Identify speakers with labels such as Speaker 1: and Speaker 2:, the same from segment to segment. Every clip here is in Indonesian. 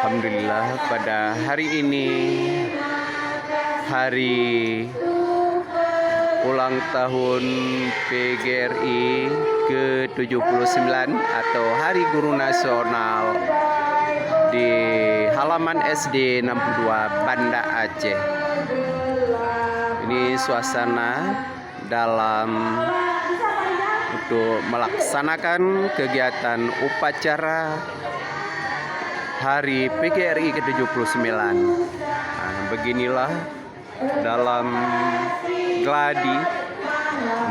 Speaker 1: Alhamdulillah pada hari ini hari ulang tahun PGRI ke-79 atau Hari Guru Nasional di halaman SD 62 Banda Aceh. Ini suasana dalam untuk melaksanakan kegiatan upacara Hari PGRI ke-79. Beginilah dalam gladi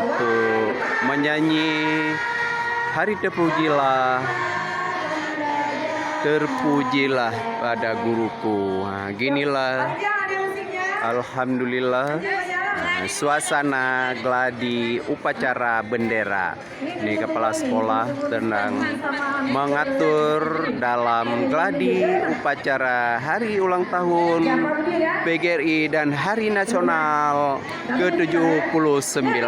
Speaker 1: untuk menyanyi Hari terpujilah pada guruku. Ginilah alhamdulillah suasana gladi upacara bendera. Ini kepala sekolah sedang mengatur dalam gladi upacara hari ulang tahun PGRI dan Hari Nasional ke-79.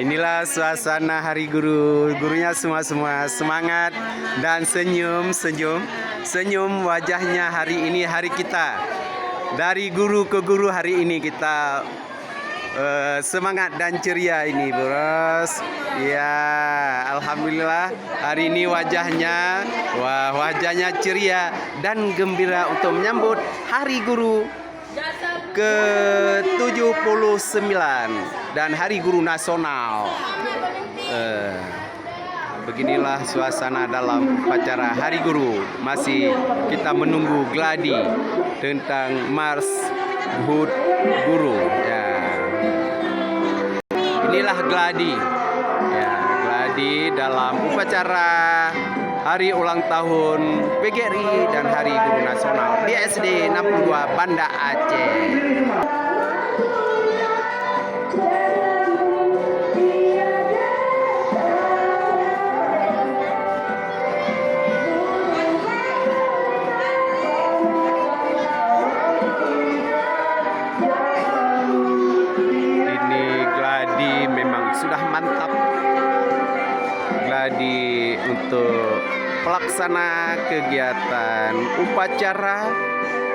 Speaker 1: Inilah suasana Hari Guru. Gurunya semua semangat dan senyum wajahnya hari ini, hari kita. Dari guru ke guru hari ini kita semangat dan ceria ini, Bros. Ya, alhamdulillah hari ini wajahnya ceria dan gembira untuk menyambut Hari Guru ke-79 dan Hari Guru Nasional. Beginilah suasana dalam upacara Hari Guru. Masih kita menunggu gladi tentang Mars Hut Guru. Ya. Inilah gladi. Ya, gladi dalam upacara Hari ulang tahun PGRI dan Hari Guru Nasional di SD 62 Banda Aceh. sudah mantap gladi untuk pelaksana kegiatan upacara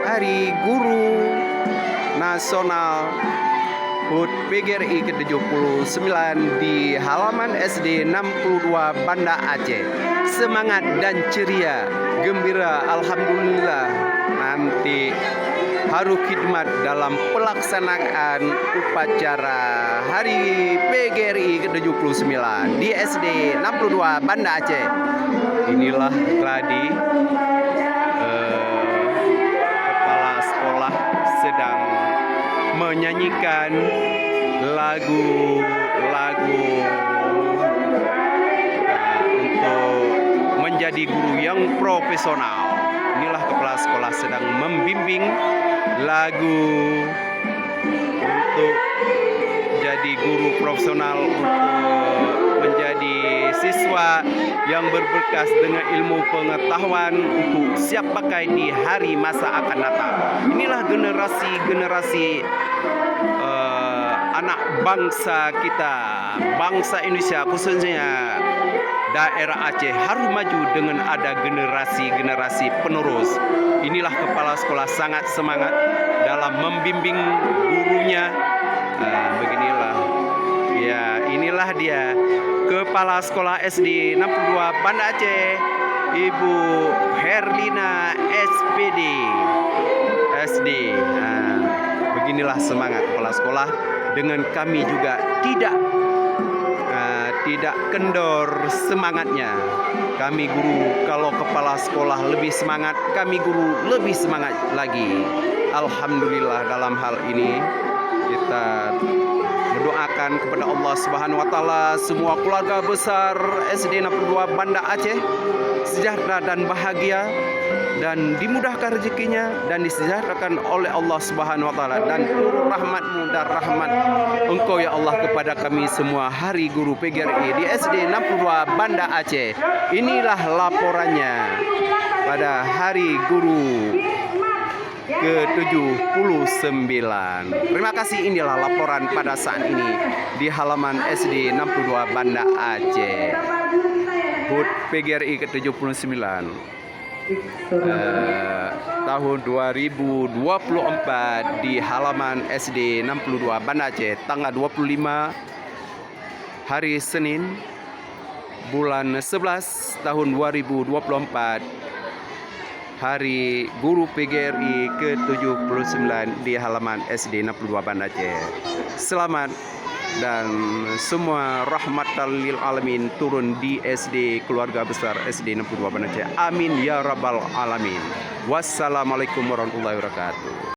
Speaker 1: Hari Guru Nasional HUT PGRI ke-79 di halaman SD 62 Banda Aceh. Semangat dan ceria, gembira, alhamdulillah. Nanti haru khidmat dalam pelaksanaan upacara Hari PGRI ke-79 di SD 62 Banda Aceh. Inilah gladi kepala sekolah sedang menyanyikan lagu-lagu untuk menjadi guru yang profesional. Inilah kepala sekolah sedang membimbing lagu untuk jadi guru profesional, untuk menjadi siswa yang berberkas dengan ilmu pengetahuan untuk siap pakai di hari masa akan datang. Inilah generasi anak bangsa kita, bangsa Indonesia, khususnya daerah Aceh, harus maju dengan ada generasi penerus. Inilah kepala sekolah sangat semangat dalam membimbing gurunya. Beginilah ya, inilah dia kepala sekolah SD 62 Banda Aceh, Ibu Herlina SPD. Beginilah semangat kepala sekolah. Dengan kami juga tidak kendor semangatnya. Kami guru, kalau kepala sekolah lebih semangat, kami guru lebih semangat lagi. Alhamdulillah, dalam hal ini kita berdoakan kepada Allah Subhanahu wa taala, semua keluarga besar SD 62 Banda Aceh sejahtera dan bahagia, dan dimudahkan rezekinya, dan disejahterakan oleh Allah Subhanahu wa taala, dan turun rahmat-Mu dan rahmat Engkau ya Allah kepada kami semua Hari Guru PGRI di SD 62 Banda Aceh. Inilah laporannya pada Hari Guru ke-79. Terima kasih, inilah laporan pada saat ini di halaman SD 62 Banda Aceh. HUT PGRI ke-79 tahun 2024 di halaman SD 62 Banda Aceh, tanggal 25 hari Senin bulan 11 tahun 2024, Hari Guru PGRI ke-79 di halaman SD 62 Banda Aceh. Selamat dan semua rahmatan lil alamin turun di SD keluarga besar SD 62 Banda Aceh. Amin ya rabbal alamin. Wassalamualaikum warahmatullahi wabarakatuh.